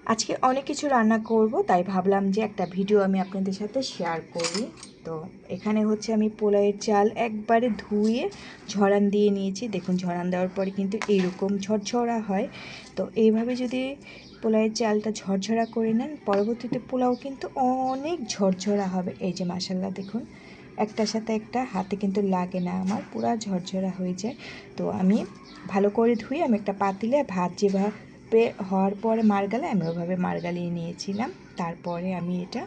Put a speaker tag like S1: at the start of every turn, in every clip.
S1: আজকে অনেক কিছু রান্না করব, তাই ভাবলাম যে একটা ভিডিও আমি আপনাদের সাথে শেয়ার করি। তো এখানে হচ্ছে আমি পোলাওয়ের চাল একবারে ধুয়ে ঝরান দিয়ে নিয়েছি। দেখুন, ঝরান দেওয়ার পরে কিন্তু এইরকম ঝরঝরা হয়। তো এইভাবে যদি পোলাওয়ের চালটা ঝরঝরা করে নেন, পরবর্তীতে পোলাও কিন্তু অনেক ঝরঝরা হবে। এই যে মাশাআল্লাহ, দেখুন একটার সাথে একটা হাতে কিন্তু লাগে না, আমার পুরা ঝরঝরা হয়ে যায়। তো আমি ভালো করে ধুয়ে আমি একটা পাতিলে ভাত যেভাবে হওয়ার পরে মারগালে আমি ওভাবে মারগালিয়ে নিয়েছিলাম। তারপরে আমি এটা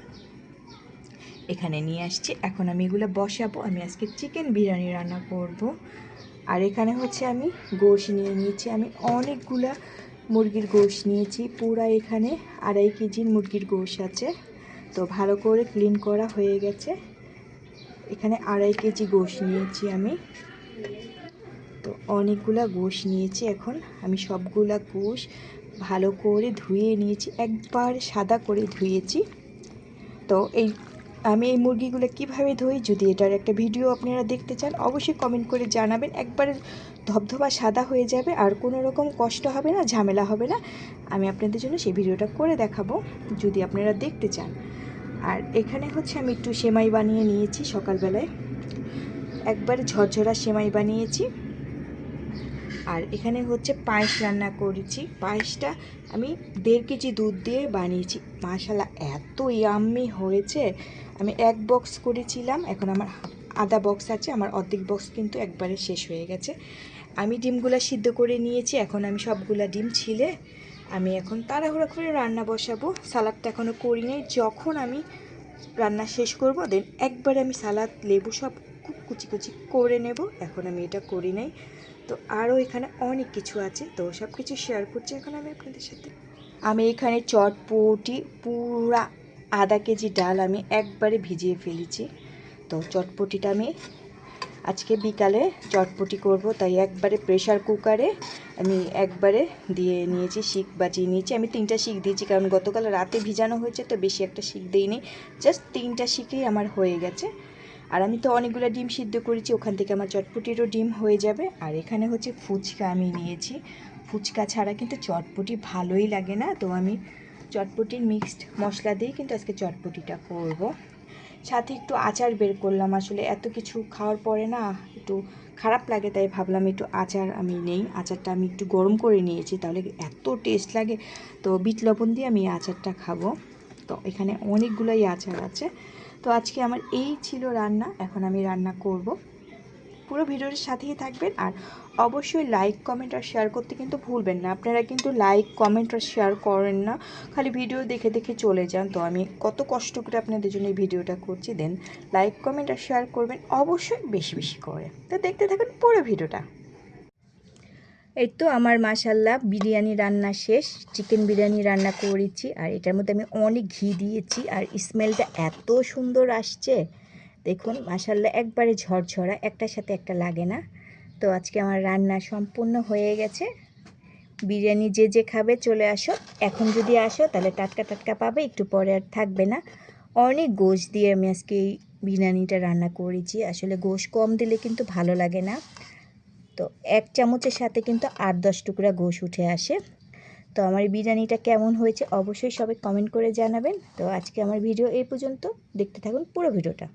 S1: এখানে নিয়ে আসছি। এখন আমি এগুলো বসাবো। আমি আজকে চিকেন বিরিয়ানি রান্না করব। আর এখানে হচ্ছে আমি গোশ নিয়ে নিয়েছি। আমি অনেকগুলা মুরগির গোশ নিয়েছি, পুরা এখানে 2.5 কেজির মুরগির গোশ আছে। তো ভালো করে ক্লিন করা হয়ে গেছে। এখানে 2.5 কেজি গোশ নিয়েছি আমি। তো অনেকগুলা গোশ নিয়েছি। এখন আমি সবগুলা গোশ ভালো করে ধুয়ে নিয়েছি, একবার সাদা করে ধুয়েছি। তো আমি এই মুরগিগুলো কিভাবে ধুই, যদি এটার একটা ভিডিও আপনারা দেখতে চান অবশ্যই কমেন্ট করে জানাবেন। একবারে ধবধবা সাদা হয়ে যাবে, আর কোনো রকম কষ্ট হবে না, ঝামেলা হবে না। আমি আপনাদের জন্য সেই ভিডিওটা করে দেখাবো যদি আপনারা দেখতে চান। আর এখানে হচ্ছে আমি একটু সেমাই বানিয়ে নিয়েছি সকালবেলায়, একবারে ঝরঝরা সেমাই বানিয়েছি। আর এখানে হচ্ছে পায়েস রান্না করেছি। পায়েসটা আমি 1.5 কেজি দুধ দিয়ে বানিয়েছি। মাশাআল্লাহ এত ইয়াম্মি হয়েছে। আমি 1 বক্স করেছিলাম, এখন আমার আধা বক্স আছে। আমার অর্ধেক বক্স কিন্তু একবারে শেষ হয়ে গেছে। আমি ডিমগুলো সিদ্ধ করে নিয়েছি। এখন আমি সবগুলা ডিম ছিলে আমি এখন তাড়াহুড়া করে রান্না বসাবো। সালাদটা এখনও করি নাই, যখন আমি রান্না শেষ করব দেন একবারে আমি সালাদ লেবু সব খুব কুচি কুচি করে নেব। এখন আমি এটা করি নাই। তো আরও এখানে অনেক কিছু আছে, তো সব কিছু শেয়ার করছি এখন আমি আপনাদের সাথে। আমি এখানে চটপটি পুরা আধা কেজি ডাল আমি একবারে ভিজিয়ে ফেলেছি। তো চটপটিটা আমি আজকে বিকালে চটপটি করব, তাই একবারে প্রেশার কুকারে আমি একবারে দিয়ে নিয়েছি, শিক বাজিয়ে নিয়েছি। আমি 3টা শিক দিয়েছি, কারণ গতকাল রাতে ভিজানো হয়েছে, তো বেশি একটা শিক দিইনি, জাস্ট 3টা শিকেই আমার হয়ে গেছে। আর আমি তো অনেকগুলো ডিম সিদ্ধ করেছি, ওখান থেকে আমার চটপটিরও ডিম হয়ে যাবে। আর এখানে হচ্ছে ফুচকা আমি নিয়েছি। ফুচকা ছাড়া কিন্তু চটপটি ভালোই লাগে না, তো আমি চটপটির মিক্সড মশলা দিয়েই কিন্তু আজকে চটপটিটা করব। সাথে একটু আচার বের করলাম। আসলে এত কিছু খাওয়ার পরে না একটু খারাপ লাগে, তাই ভাবলাম একটু আচার আমি নেই। আচারটা আমি একটু গরম করে নিয়েছি, তাহলে এত টেস্ট লাগে। তো বিট লবণ দিয়ে আমি আচারটা খাবো। তো এখানে অনেকগুলোই আচার আছে। তো আজকে আমার এই ছিল রান্না। এখন আমি রান্না করব। পুরো ভিডিওর সাথেই থাকবেন। আর অবশ্যই লাইক কমেন্ট আর শেয়ার করতে কিন্তু ভুলবেন না। আপনারা কিন্তু লাইক কমেন্ট আর শেয়ার করেন না, খালি ভিডিও দেখে দেখে চলে যান। তো আমি কত কষ্ট করে আপনাদের জন্য এই ভিডিওটা করছি, দেন লাইক কমেন্ট আর শেয়ার করবেন অবশ্যই বেশি বেশি করে। তো দেখতে থাকুন পুরো ভিডিওটা। এই তো আমার মাশাআল্লাহ বিরিয়ানি রান্না শেষ। চিকেন বিরিয়ানি রান্না করেছি, আর এটার মধ্যে আমি অনেক ঘি দিয়েছি, আর স্মেলটা এত সুন্দর আসছে। দেখুন মাশাআল্লাহ একবারে ঝরঝরা, একটার সাথে একটা লাগে না। তো আজকে আমার রান্না সম্পূর্ণ হয়ে গেছে। বিরিয়ানি যে যে খাবে চলে আসো, এখন যদি আসো তাহলে টাটকা টাটকা পাবে, একটু পরে আর থাকবে না। অনেক গোশ দিয়ে আমি আজকে এই বিরিয়ানিটা রান্না করেছি। আসলে গোশ কম দিলে কিন্তু ভালো লাগে না। তো 1 চামচের সাথে কিন্তু 8-10 টুকরা গোশ উঠে আসে। তো আমার এই বিরিয়ানিটা কেমন হয়েছে অবশ্যই সবাই কমেন্ট করে জানাবেন। তো আজকে আমার ভিডিও এই পর্যন্ত, দেখতে থাকুন পুরো ভিডিওটা।